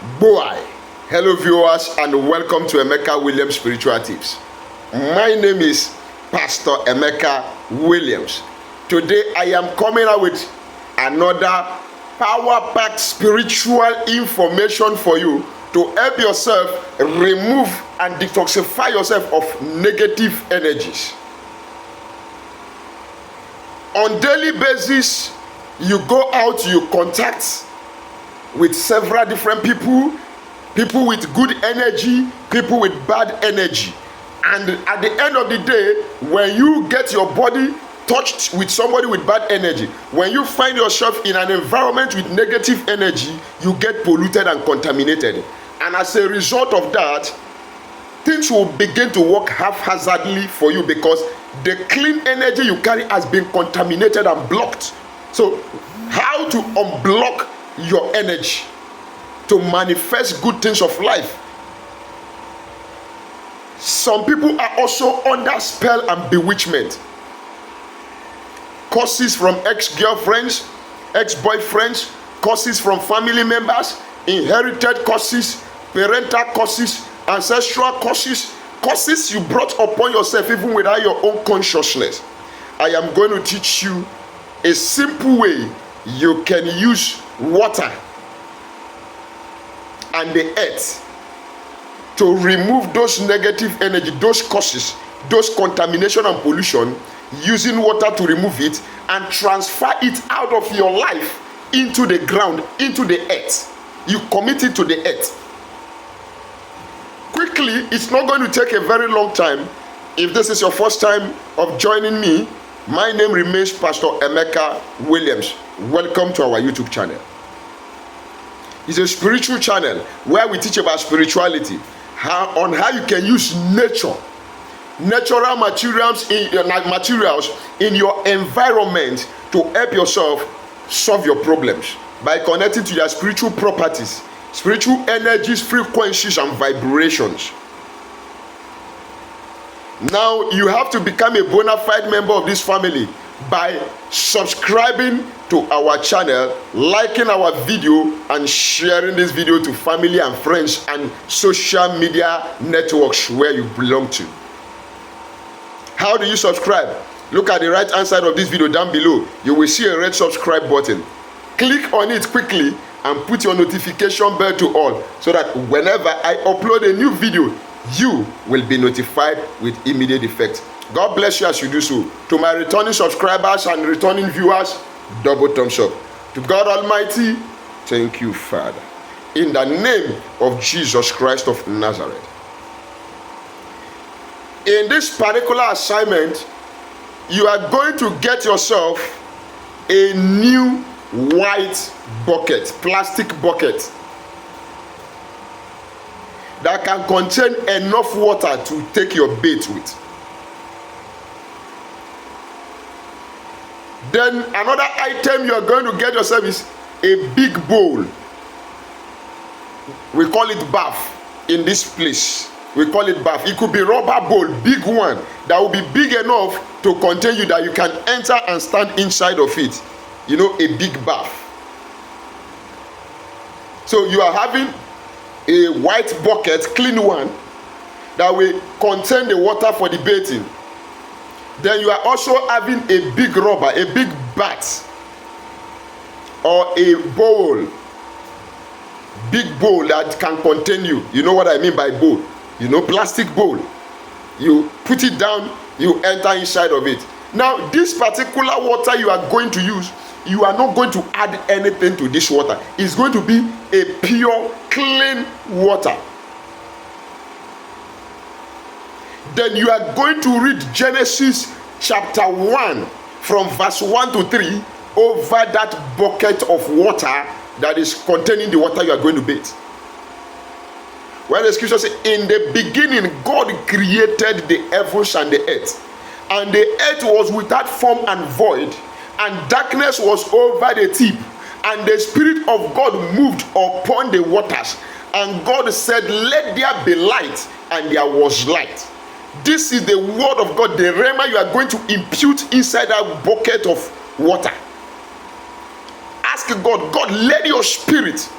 Boy, hello viewers and welcome to Emeka Williams Spiritual Tips. My name is Pastor Emeka Williams. Today I am coming out with another power-packed spiritual information for you to help yourself remove and detoxify yourself of negative energies. On daily basis, you go out, you contact with several different people with good energy, people with bad energy. And at the end of the day, when you get your body touched with somebody with bad energy, when you find yourself in an environment with negative energy, you get polluted and contaminated. And as a result of that, things will begin to work haphazardly for you because the clean energy you carry has been contaminated and blocked. So, how to unblock your energy to manifest good things of life? Some people are also under spell and bewitchment. Curses from ex-girlfriends, ex-boyfriends, curses from family members, inherited curses, parental curses, ancestral curses, curses you brought upon yourself even without your own consciousness. I am going to teach you a simple way you can use water and the earth to remove those negative energy, those causes, those contamination and pollution, using water to remove it and transfer it out of your life into the ground, into the earth. You commit it to the earth. Quickly, it's not going to take a very long time. If this is your first time of joining me, my name remains Pastor Emeka Williams. Welcome to our YouTube channel. It's a spiritual channel where we teach about spirituality, how you can use natural materials in your environment to help yourself solve your problems by connecting to your spiritual properties, spiritual energies, frequencies, and vibrations. Now you have to become a bona fide member of this family by subscribing to our channel, liking our video, and sharing this video to family and friends and social media networks where you belong to. How do you subscribe? Look at the right hand side of this video down below. You will see a red subscribe button. Click on it quickly and put your notification bell to all so that whenever I upload a new video, you will be notified with immediate effect. God bless you as you do so. To my returning subscribers and returning viewers, double thumbs up. To God Almighty, thank you, Father. In the name of Jesus Christ of Nazareth. In this particular assignment, you are going to get yourself a new white bucket, plastic bucket, that can contain enough water to take your bait with. Then another item you are going to get yourself is a big bowl. We call it bath in this place. We call it bath. It could be rubber bowl, big one, that will be big enough to contain you that you can enter and stand inside of it. You know, a big bath. So you are having a white bucket, clean one, that will contain the water for the bathing. Then you are also having a big rubber, a big bath, or a bowl, big bowl that can contain you. You know what I mean by bowl? You know, plastic bowl. You put it down, you enter inside of it. Now, this particular water you are going to use, you are not going to add anything to this water. It's going to be a pure, clean water. Then you are going to read Genesis chapter 1 from verse 1 to 3 over that bucket of water that is containing the water you are going to bathe. Where the scripture says, in the beginning God created the heavens and the earth, and the earth was without form and void, and darkness was over the deep, and the Spirit of God moved upon the waters. And God said, let there be light, and there was light. This is the word of God, the rhema you are going to impute inside that bucket of water. Ask God, God, let your spirit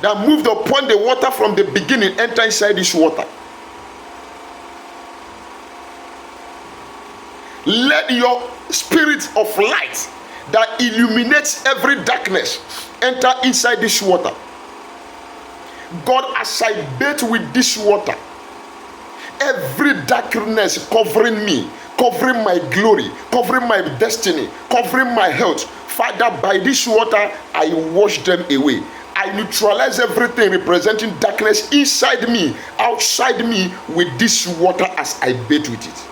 that moved upon the water from the beginning enter inside this water. Let your spirit of light that illuminates every darkness enter inside this water. God, as I bathe with this water, every darkness covering me, covering my glory, covering my destiny, covering my health, Father, by this water, I wash them away. I neutralize everything representing darkness inside me, outside me, with this water as I bathe with it.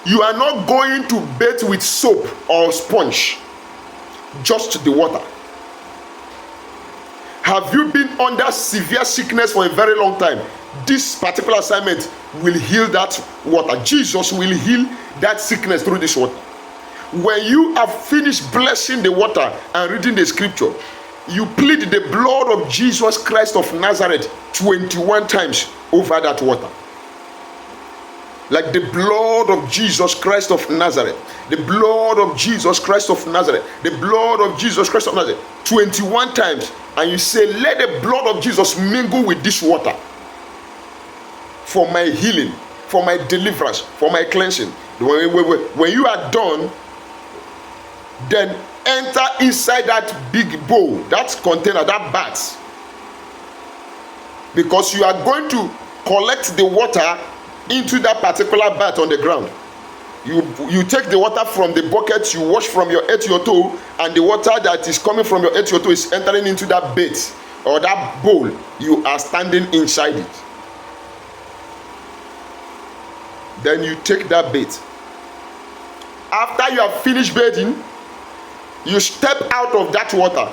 You are not going to bathe with soap or sponge, just the water. Have you been under severe sickness for a very long time? This particular assignment will heal that water. Jesus will heal that sickness through this water. When you have finished blessing the water and reading the scripture, you plead the blood of Jesus Christ of Nazareth 21 times over that water. Like the blood of Jesus Christ of Nazareth, the blood of Jesus Christ of Nazareth, the blood of Jesus Christ of Nazareth, 21 times. And you say, let the blood of Jesus mingle with this water for my healing, for my deliverance, for my cleansing. When you are done, then enter inside that big bowl, that container, that bath, because you are going to collect the water into that particular bath on the ground. You take the water from the bucket, you wash from your head to your toe, and the water that is coming from your head to your toe is entering into that bath or that bowl. You are standing inside it. Then you take that bath. After you have finished bathing, you step out of that water.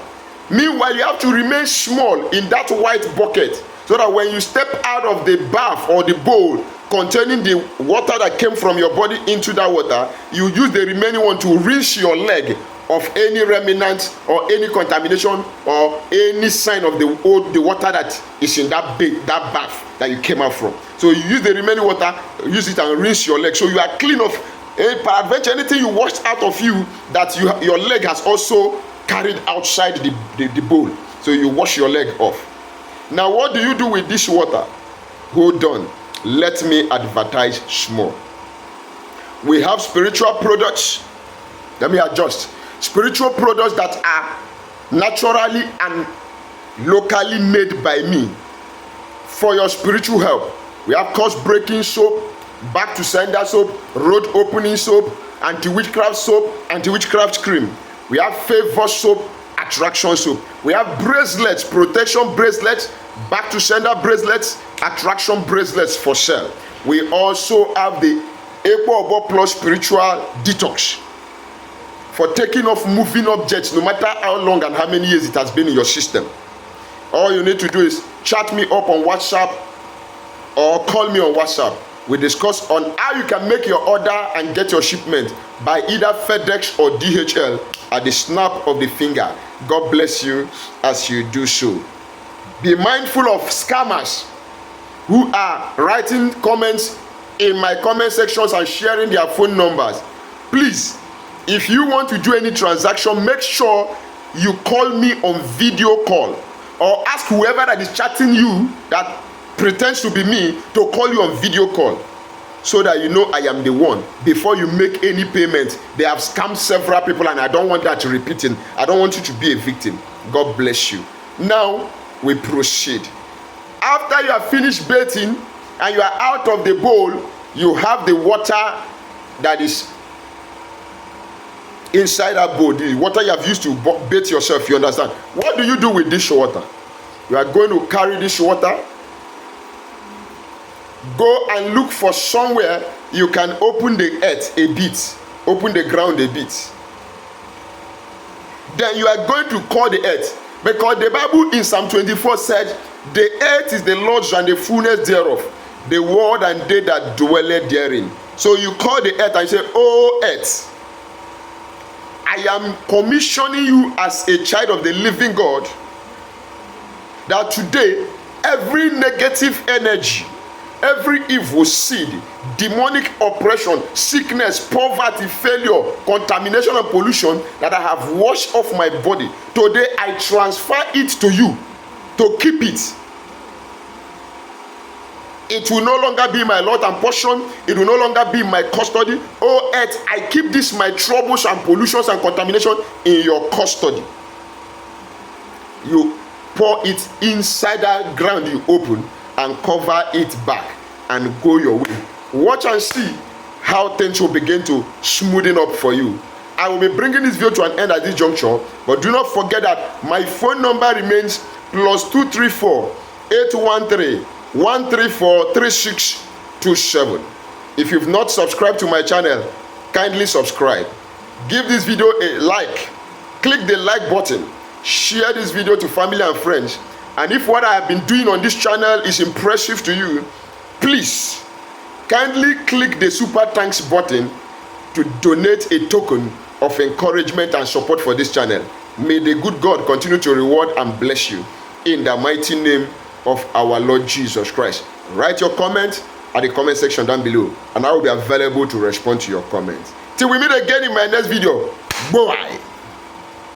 Meanwhile, you have to remain small in that white bucket, so that when you step out of the bath or the bowl containing the water that came from your body into that water, you use the remaining one to rinse your leg of any remnant or any contamination or any sign of the water that is in that bath that you came out from. So you use the remaining water, use it and rinse your leg, so you are clean of peradventure anything you washed out of you that your leg has also carried outside the bowl. So you wash your leg off. Now what do you do with this water? Hold on, let me advertise small. We have spiritual products. Let me adjust. Spiritual products that are naturally and locally made by me for your spiritual help. We have curse breaking soap, back to sender soap, road opening soap, anti-witchcraft soap, anti-witchcraft cream. We have favor soap, attraction soap. We have bracelets, protection bracelets, back to sender bracelets, attraction bracelets for sale. We also have the Equo Plus spiritual detox for taking off moving objects, no matter how long and how many years it has been in your system. All you need to do is chat me up on WhatsApp or call me on WhatsApp. We discuss on how you can make your order and get your shipment by either FedEx or DHL at the snap of the finger. God bless you as you do so. Be mindful of scammers who are writing comments in my comment sections and sharing their phone numbers. Please, if you want to do any transaction, make sure you call me on video call or ask whoever that is chatting you that pretends to be me to call you on video call, so that you know I am the one. Before you make any payment, they have scammed several people, and I don't want that to repeating. I don't want you to be a victim. God bless you. Now we proceed. After you have finished bathing and you are out of the bowl, you have the water that is inside that bowl, the water you have used to bathe yourself. You understand? What do you do with this water? You are going to carry this water, go and look for somewhere you can open the earth a bit, open the ground a bit. Then you are going to call the earth, because the Bible in Psalm 24 said, the earth is the Lord's and the fullness thereof, the world and they that dwell therein. So you call the earth and say, oh earth, I am commissioning you as a child of the living God, that today every negative energy, every evil seed, demonic oppression, sickness, poverty, failure, contamination and pollution that I have washed off my body, today I transfer it to you to keep it. It will no longer be my lot and portion. It will no longer be my custody. Oh earth, I keep this my troubles and pollutions and contamination in your custody. You pour it inside that ground you open and cover it back and go your way. Watch and see how things will begin to smoothen up for you. I will be bringing this video to an end at this juncture, but do not forget that my phone number remains +234 813 134 3627. If you've not subscribed to my channel, kindly subscribe. Give this video a like. Click the like button. Share this video to family and friends. And if what I have been doing on this channel is impressive to you, please kindly click the super thanks button to donate a token of encouragement and support for this channel. May the good God continue to reward and bless you in the mighty name of our Lord Jesus Christ. Write your comment at the comment section down below, and I will be available to respond to your comments. Till we meet again in my next video. Bye.